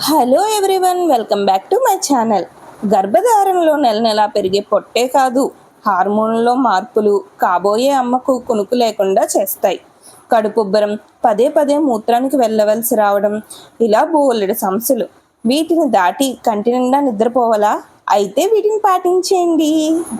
Hello everyone, welcome back to my channel. గర్భధారణలో నెల నెలా పెరిగే పొట్టే కాదు, హార్మోన్లలో మార్పులు కాబోయే అమ్మకు కునుకు లేకుండా చేస్తాయి. కడుపుబ్బరం, పదే పదే మూత్రానికి వెళ్ళవలసి రావడం, ఇలా బోలెడు సమస్యలు. వీటిని దాటి కంటి నిండా నిద్రపోవాలా? అయితే వీటిని పాటించేయండి.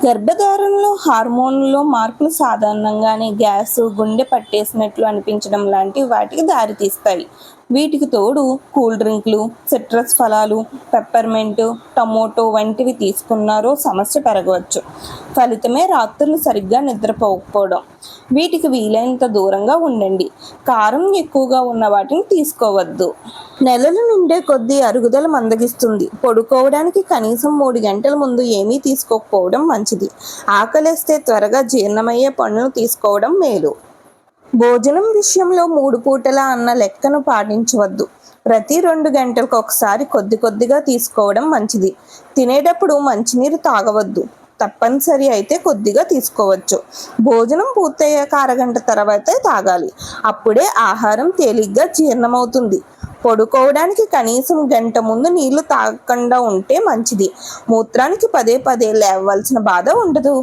గర్భధారణలో హార్మోన్లలో మార్పులు సాధారణంగానే గ్యాస్, గుండె పట్టేసినట్లు అనిపించడం లాంటి వాటికి దారితీస్తాయి. వీటికి తోడు కూల్ డ్రింక్లు, సిట్రస్ ఫలాలు, పెప్పర్మెంట్, టమోటో వంటివి తీసుకున్నారో సమస్య పెరగవచ్చు. ఫలితమే రాత్రులు సరిగ్గా నిద్రపోకపోవడం. వీటికి వీలైనంత దూరంగా ఉండండి. కారం ఎక్కువగా ఉన్న వాటిని తీసుకోవద్దు. నెలలు నిండే కొద్దీ అరుగుదల మందగిస్తుంది. పడుకోవడానికి కనీసం 3 గంటల ముందు ఏమీ తీసుకోకపోవడం మంచిది. ఆకలేస్తే త్వరగా జీర్ణమయ్యే పనులు తీసుకోవడం మేలు. భోజనం విషయంలో 3 పూటల అన్న లెక్కను పాటించవద్దు. ప్రతి 2 గంటలకు ఒకసారి కొద్ది కొద్దిగా తీసుకోవడం మంచిది. తినేటప్పుడు మంచినీరు తాగవద్దు. తప్పనిసరి అయితే కొద్దిగా తీసుకోవచ్చు. భోజనం పూర్తయ్యాక అరగంట తర్వాతే తాగాలి. అప్పుడే ఆహారం తేలిగ్గా జీర్ణమవుతుంది. పడుకోవడానికి కనీసం గంట ముందు నీళ్లు తాగకుండా ఉంటే మంచిది. మూత్రానికి పదే పదే లేవవలసిన బాధ ఉండదు.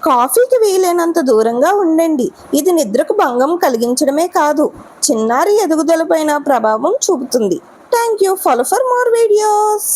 కాఫీకి వీలైనంత దూరంగా ఉండండి. ఇది నిద్రకు భంగం కలిగించడమే కాదు, చిన్నారి ఎదుగుదలపైన ప్రభావం చూపుతుంది. Thank you. Follow for more videos.